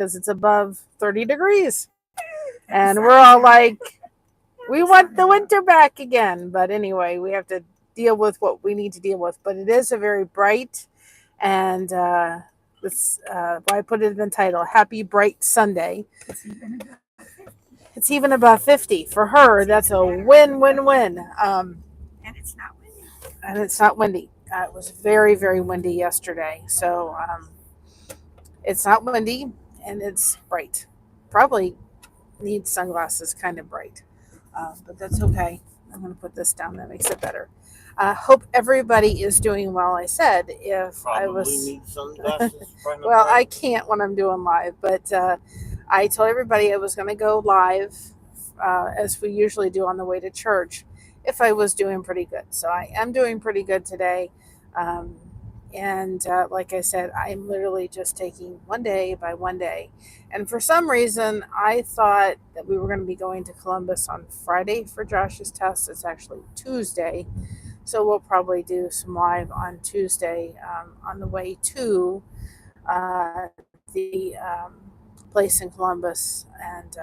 because it's above 30 degrees. And we're all like, we want the winter back again. But anyway, we have to deal with what we need to deal with. But it is a very bright, and this why I put it in the title, Happy Bright Sunday. It's even above 50. For her, that's a win, win, win. And it's not windy. And it's not windy. It was very, very windy yesterday. So it's not windy, and it's bright. Probably needs sunglasses, kind of bright. But that's okay. I'm going to put this down. That makes it better. Hope everybody is doing well. I said if Probably I was need sunglasses. well, I can't when I'm doing live, but I told everybody I was going to go live as we usually do on the way to church if I was doing pretty good. So I am doing pretty good today. Um, and like I said, I'm literally just taking one day by one day. And for some reason, I thought that we were going to be going to Columbus on Friday for Josh's test. It's actually Tuesday. So we'll probably do some live on Tuesday on the way to the place in Columbus. And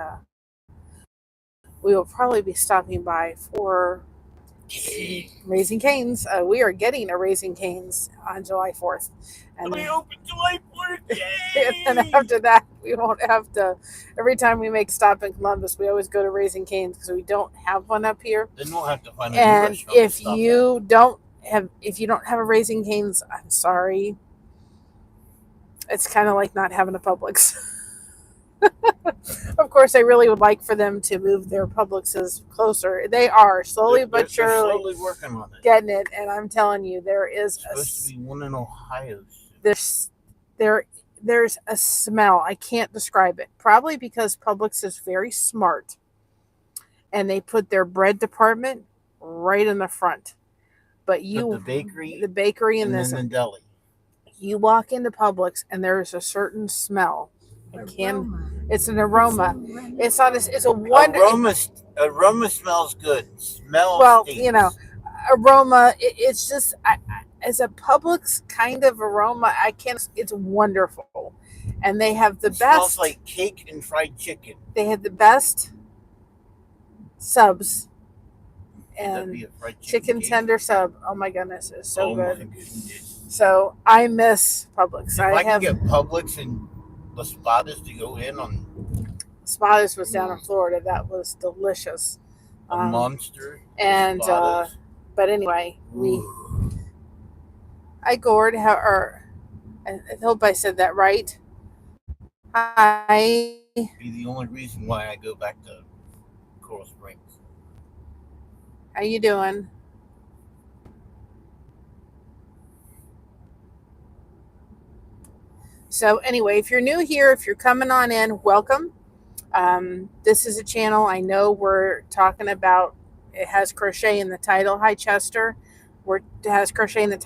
we will probably be stopping by for Raising Cane's. We are getting a Raising Cane's on July 4th. And we open July 4th. And then after that, we won't have to. Every time we make a stop in Columbus, we always go to Raising Cane's because we don't have one up here. Then we'll have to find a and new restaurant. if you don't have a Raising Cane's, I'm sorry. It's kind of like not having a Publix. Of course, I really would like for them to move their Publixes closer. They are slowly but surely slowly working on it. Getting it, and I'm telling you, there is supposed to be one in Ohio. There's a smell. I can't describe it. Probably because Publix is very smart, and they put their bread department right in the front. But the bakery, and then the deli. You walk into Publix, and there's a certain smell. It's an aroma. It's not. It's a wonder. Aroma smells good. Stinks. Aroma. It's just as a Publix kind of aroma. I can't. It's wonderful, and they have the best. Smells like cake and fried chicken. They have the best subs. And chicken tender sub. Oh my goodness, it's so good. My goodness. So I miss Publix. If I can get Publix and Las Espadas to go in on. Espadas was down in Florida. That was delicious. A monster. And but anyway, I hope I said that right. Hi. Be the only reason why I go back to Coral Springs. How you doing? So anyway, if you're new here, if you're coming on in, welcome. This is a channel I know we're talking about. It has crochet in the title. Hi, Chester. It has crochet in the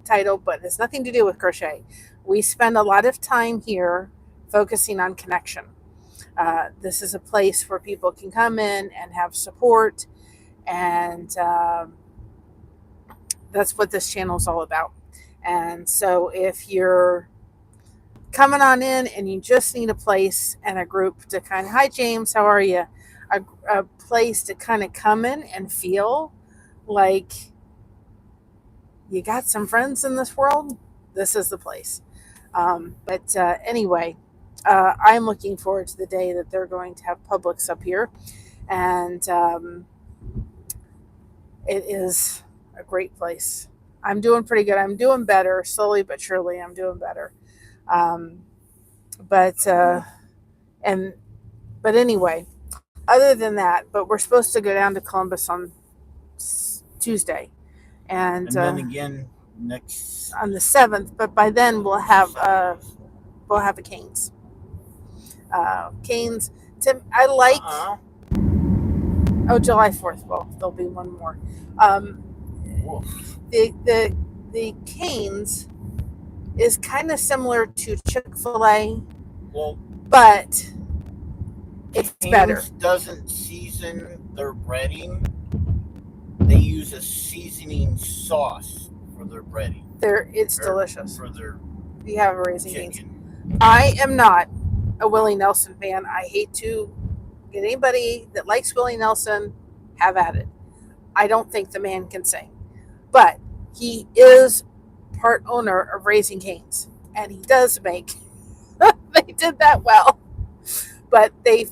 title, but it's nothing to do with crochet. We spend a lot of time here focusing on connection. This is a place where people can come in and have support, and that's what this channel is all about. And so if you're coming on in and you just need a place and a group to kind of, hi James, how are you? A place to kind of come in and feel like you got some friends in this world, this is the place. But anyway, I'm looking forward to the day that they're going to have Publix up here, and it is a great place. I'm doing pretty good. I'm doing better, slowly but surely. I'm doing better. But anyway, other than that, but we're supposed to go down to Columbus on Tuesday, and then again next on the 7th. But by then we'll have a Cane's. Cane's. I like. Oh, July 4th. Well, there'll be one more. The Cane's is kind of similar to Chick-fil-A, but it's better. Doesn't season their breading. They use a seasoning sauce for their breading. It's delicious. For their you have a Raising chicken. Cane's. I am not a Willie Nelson fan. I hate to get anybody that likes Willie Nelson, have at it. I don't think the man can sing, but he is part owner of Raising Cane's, and he does make. They did that well, but they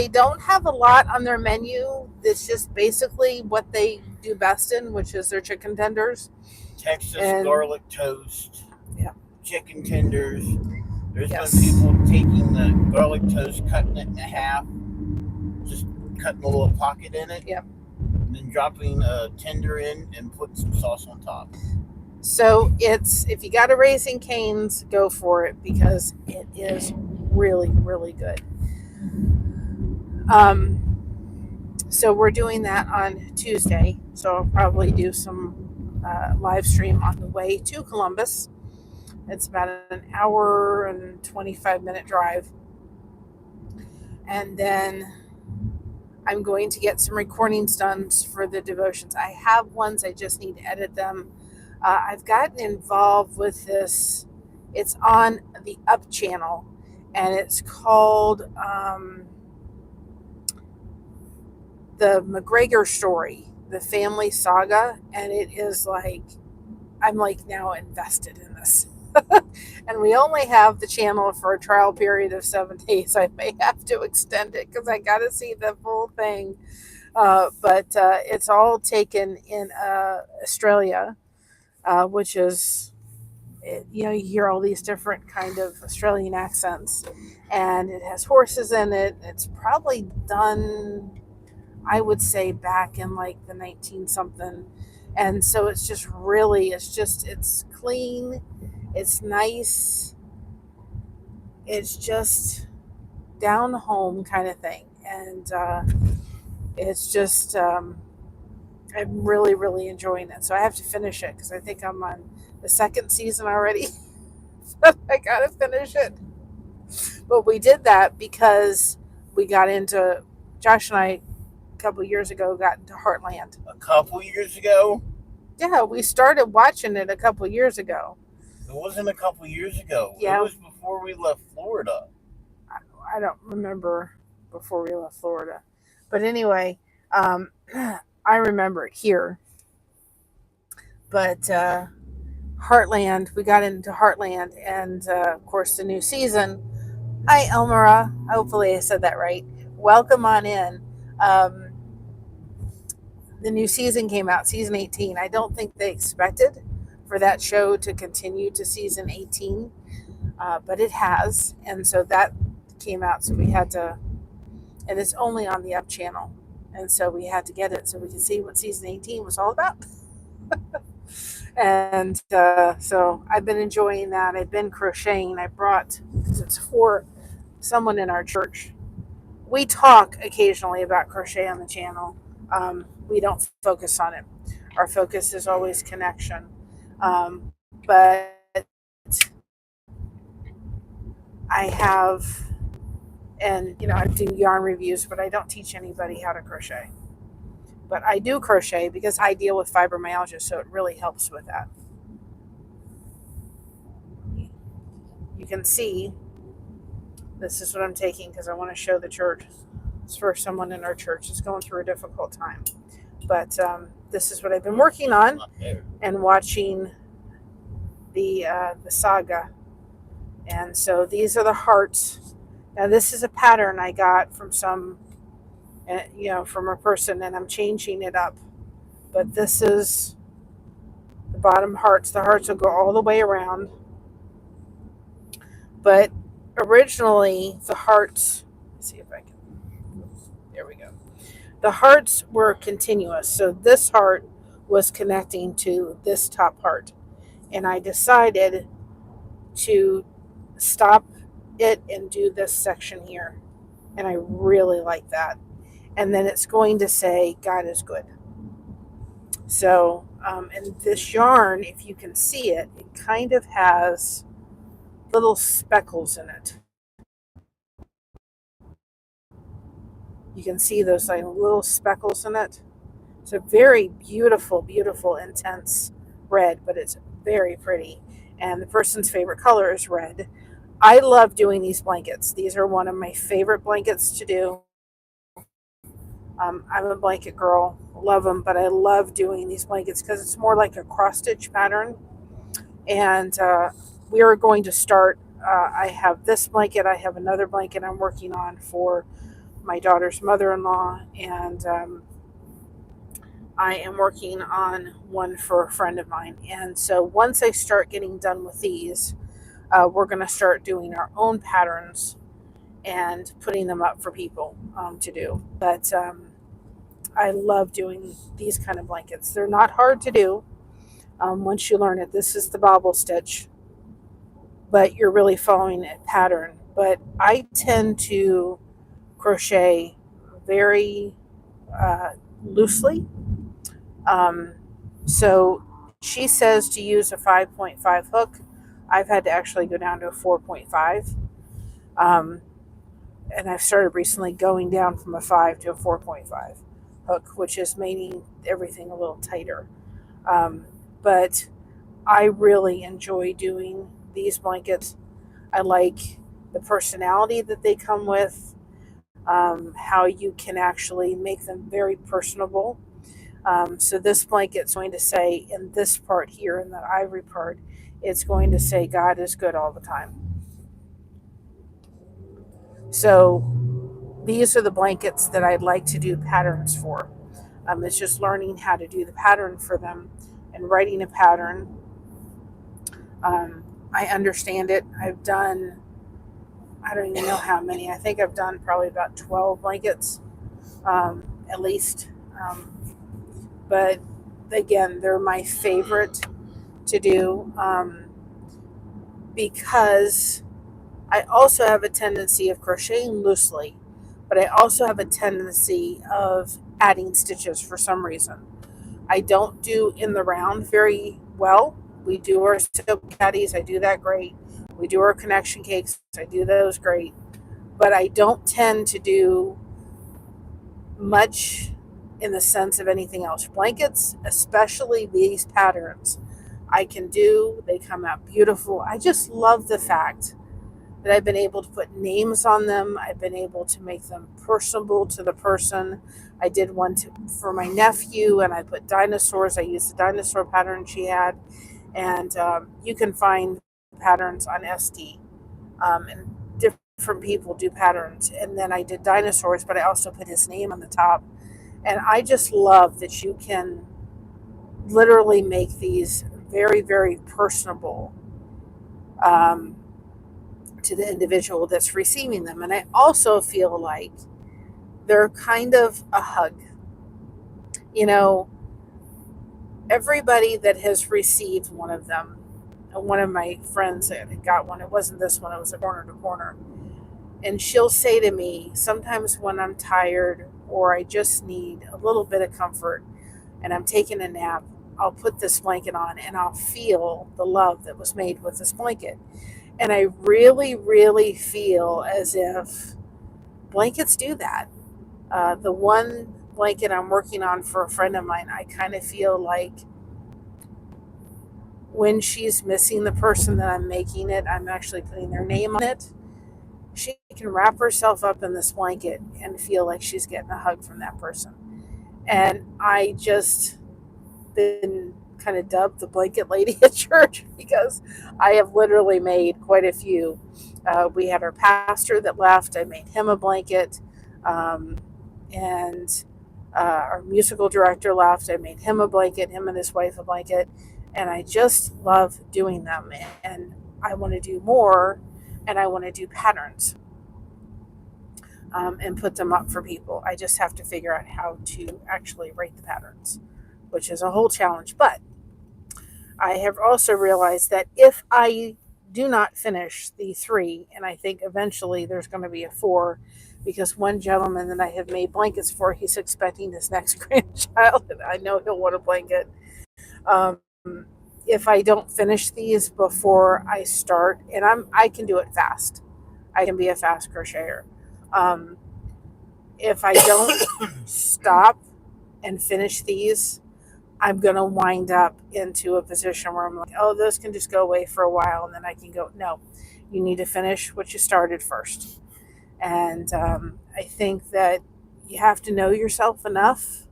don't have a lot on their menu. It's just basically what they do best in, which is their chicken tenders. Texas And garlic toast, yeah, chicken tenders. There's yes, been people taking the garlic toast, cutting it in half, just cutting a little pocket in it, yep. and then dropping a tender in and putting some sauce on top. So if you got a Raising Cane's, go for it because it is really, really good. So we're doing that on Tuesday. So I'll probably do some live stream on the way to Columbus. It's about an hour and 25-minute drive. And then I'm going to get some recordings done for the devotions. I have ones, I just need to edit them. I've gotten involved with this. It's on the Up channel, and it's called The McGregor Story, the family saga, and it is like, I'm like now invested in this. And we only have the channel for a trial period of 7 days. I may have to extend it because I got to see the full thing. But it's all taken in Australia, which is, you hear all these different kind of Australian accents, and it has horses in it. It's probably done, I would say, back in like the 19 something. And so it's just really, it's clean. It's nice. It's just down home kind of thing. And it's just, I'm really, really enjoying it. So I have to finish it because I think I'm on the second season already. I got to finish it. But we did that because we got into, Josh and I, a couple of years ago, got into Heartland. A couple years ago? Yeah, we started watching it a couple of years ago. It wasn't a couple years ago. Yeah. It was before we left Florida. I don't remember before we left Florida. But anyway, I remember it here. But Heartland, we got into Heartland, and of course the new season. Hi, Elmira. Hopefully I said that right. Welcome on in. The new season came out, season 18. I don't think they expected for that show to continue to season 18, but it has. And so that came out, so we had to, and it's only on the Up channel. And so we had to get it so we could see what season 18 was all about. And so I've been enjoying that. I've been crocheting. I brought, because it's for someone in our church. We talk occasionally about crochet on the channel. We don't focus on it. Our focus is always connection. But I have, and I do yarn reviews, but I don't teach anybody how to crochet. But I do crochet because I deal with fibromyalgia, so it really helps with that. You can see, this is what I'm taking because I want to show the church. It's for someone in our church that's going through a difficult time. But this is what I've been working on and watching the saga. And so these are the hearts. Now this is a pattern I got from from a person, and I'm changing it up. But this is the bottom hearts. The hearts will go all the way around. But originally the hearts, let's see if I can, there we go. The hearts were continuous. So this heart was connecting to this top heart. And I decided to stop it and do this section here. And I really like that. And then it's going to say, God is good. So, and this yarn, if you can see it, it kind of has little speckles in it. You can see those like little speckles in it. It's a very beautiful, beautiful, intense red, but it's very pretty. And the person's favorite color is red. I love doing these blankets. These are one of my favorite blankets to do. I'm a blanket girl, love them, but I love doing these blankets because it's more like a cross stitch pattern. And we are going to start. I have this blanket, I have another blanket I'm working on for my daughter's mother in law, and I am working on one for a friend of mine. And so once I start getting done with these, we're going to start doing our own patterns and putting them up for people to do. But I love doing these kind of blankets. They're not hard to do once you learn it. This is the bobble stitch, but you're really following a pattern. But I tend to crochet very loosely. Um, so she says to use a 5.5 hook. I've had to actually go down to a 4.5. Um, and I've started recently going down from a 5 to a 4.5 hook, which is making everything a little tighter. But I really enjoy doing these blankets. I like the personality that they come with, how you can actually make them very personable. So this blanket's going to say in this part here, in the ivory part, it's going to say God is good all the time. So these are the blankets that I'd like to do patterns for. It's just learning how to do the pattern for them and writing a pattern. I understand it. I've done, I don't even know how many. I think I've done probably about 12 blankets at least. But again, they're my favorite to do because I also have a tendency of crocheting loosely, but I also have a tendency of adding stitches for some reason. I don't do in the round very well. We do our silk caddies, I do that great. We do our connection cakes, I do those great. But I don't tend to do much in the sense of anything else. Blankets, especially these patterns, I can do. They come out beautiful. I just love the fact that I've been able to put names on them. I've been able to make them personable to the person. I did one for my nephew, and I put dinosaurs. I used the dinosaur pattern she had, and you can find patterns on SD, and different people do patterns. And then I did dinosaurs, but I also put his name on the top. And I just love that you can literally make these very, very personable to the individual that's receiving them. And I also feel like they're kind of a hug. You know, everybody that has received one of them, one of my friends that got one, it wasn't this one, it was a corner to corner. And she'll say to me, sometimes when I'm tired or I just need a little bit of comfort and I'm taking a nap, I'll put this blanket on and I'll feel the love that was made with this blanket. And I really, really feel as if blankets do that. The one blanket I'm working on for a friend of mine, I kind of feel like when she's missing the person that I'm making it, I'm actually putting their name on it. She can wrap herself up in this blanket and feel like she's getting a hug from that person. And I just been kind of dubbed the blanket lady at church because I have literally made quite a few. We had our pastor that left. I made him a blanket. And our musical director left. I made him a blanket, him and his wife a blanket. And I just love doing them. And I want to do more. And I want to do patterns and put them up for people. I just have to figure out how to actually write the patterns, which is a whole challenge. But I have also realized that if I do not finish the 3, and I think eventually there's going to be a 4, because one gentleman that I have made blankets for, he's expecting his next grandchild, and I know he'll want a blanket. Um, if I don't finish these before I start, and I can do it fast. I can be a fast crocheter. If I don't stop and finish these, I'm going to wind up into a position where I'm like, oh, those can just go away for a while and then I can go. No, You need to finish what you started first. And I think that you have to know yourself enough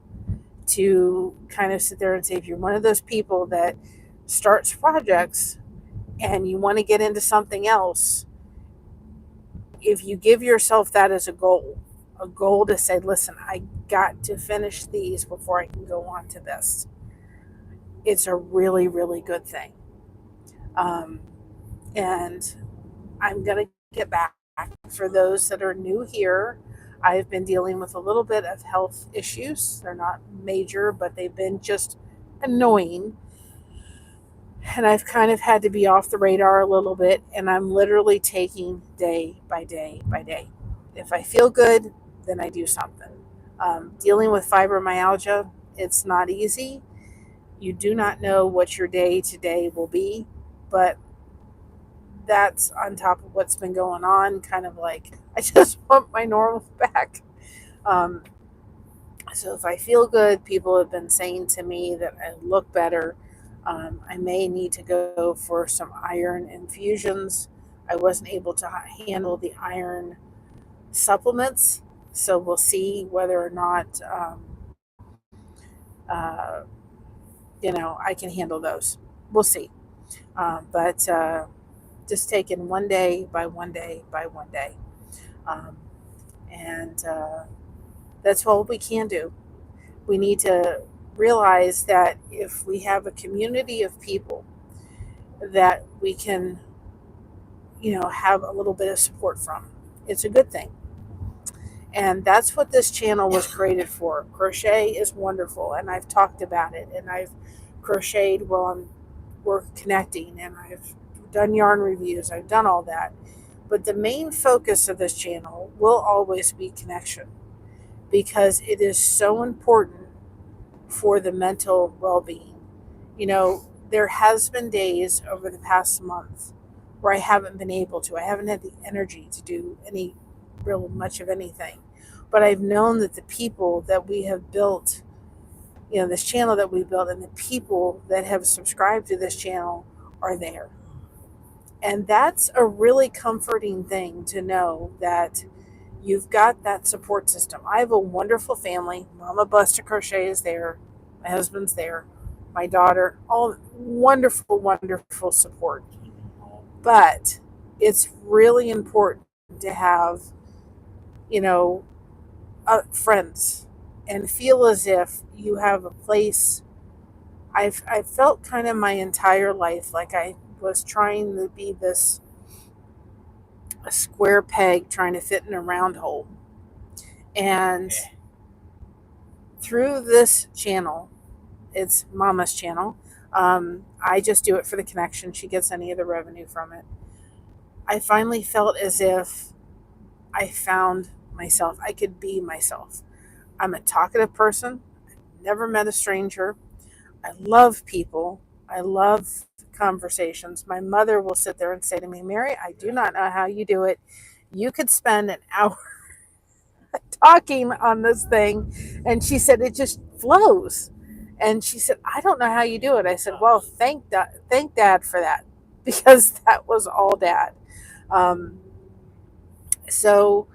to kind of sit there and say, if you're one of those people that starts projects and you want to get into something else, if you give yourself that as a goal to say, listen, I got to finish these before I can go on to this, it's a really, really good thing. Um, and I'm going to get back. For those that are new here, I've been dealing with a little bit of health issues. They're not major, but they've been just annoying. And I've kind of had to be off the radar a little bit. And I'm literally taking day by day by day. If I feel good, then I do something. Dealing with fibromyalgia, it's not easy. You do not know what your day to day will be, but that's on top of what's been going on. Kind of like, I just want my normal back. Um, so if I feel good, people have been saying to me that I look better. I may need to go for some iron infusions. I wasn't able to handle the iron supplements, so we'll see whether or not uh, I can handle those. We'll see. But just taking one day by one day by one day. Um, and that's what we can do. We need to realize that if we have a community of people that we can, have a little bit of support from, it's a good thing. And that's what this channel was created for. Crochet is wonderful, and I've talked about it, and I've crocheted while we're connecting, and I've done yarn reviews, I've done all that. But the main focus of this channel will always be connection, because it is so important for the mental well-being. There has been days over the past month where I haven't been able to. I haven't had the energy to do any real much of anything. But I've known that the people that we have built, this channel that we built, and the people that have subscribed to this channel are there. And that's a really comforting thing to know, that you've got that support system. I have a wonderful family. Mama Busta Crochet is there. My husband's there. My daughter. All wonderful, wonderful support. But it's really important to have, friends, and feel as if you have a place. I've felt kind of my entire life like I was trying to be a square peg trying to fit in a round hole. And through this channel, it's Mama's channel. I just do it for the connection. She gets any of the revenue from it. I finally felt as if I found myself. I could be myself. I'm a talkative person. I've never met a stranger. I love people. I love conversations. My mother will sit there and say to me, Mary, I do not know how you do it. You could spend an hour talking on this thing. And she said, it just flows. And she said, I don't know how you do it. I said, well, thank Dad for that, because that was all Dad. So,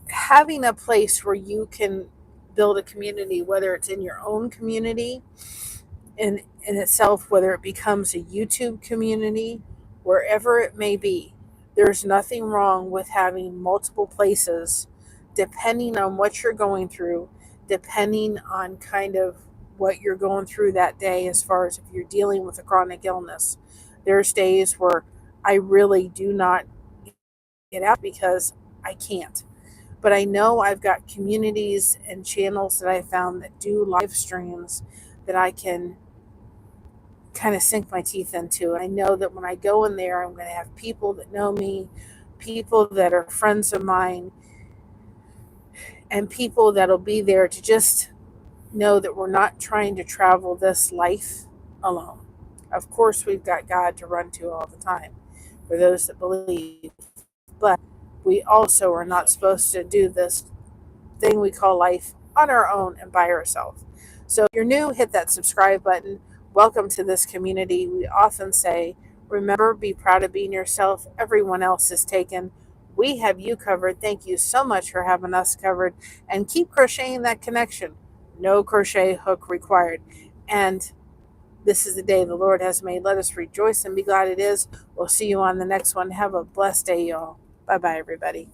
having a place where you can build a community, whether it's in your own community in itself, whether it becomes a YouTube community, wherever it may be, there's nothing wrong with having multiple places, depending on what you're going through, depending on kind of what you're going through that day, as far as if you're dealing with a chronic illness. There's days where I really do not get out because I can't. But I know I've got communities and channels that I found that do live streams that I can kind of sink my teeth into. And I know that when I go in there, I'm going to have people that know me, people that are friends of mine, and people that'll be there to just know that we're not trying to travel this life alone. Of course, we've got God to run to all the time for those that believe, but we also are not supposed to do this thing we call life on our own and by ourselves. So if you're new, hit that subscribe button. Welcome to this community. We often say Remember, be proud of being yourself. Everyone else is taken. We have you covered. Thank you so much for having us covered. And keep crocheting that connection. No crochet hook required. And this is the day the Lord has made. Let us rejoice and be glad it is. We'll see you on the next one. Have a blessed day, y'all. Bye-bye, everybody.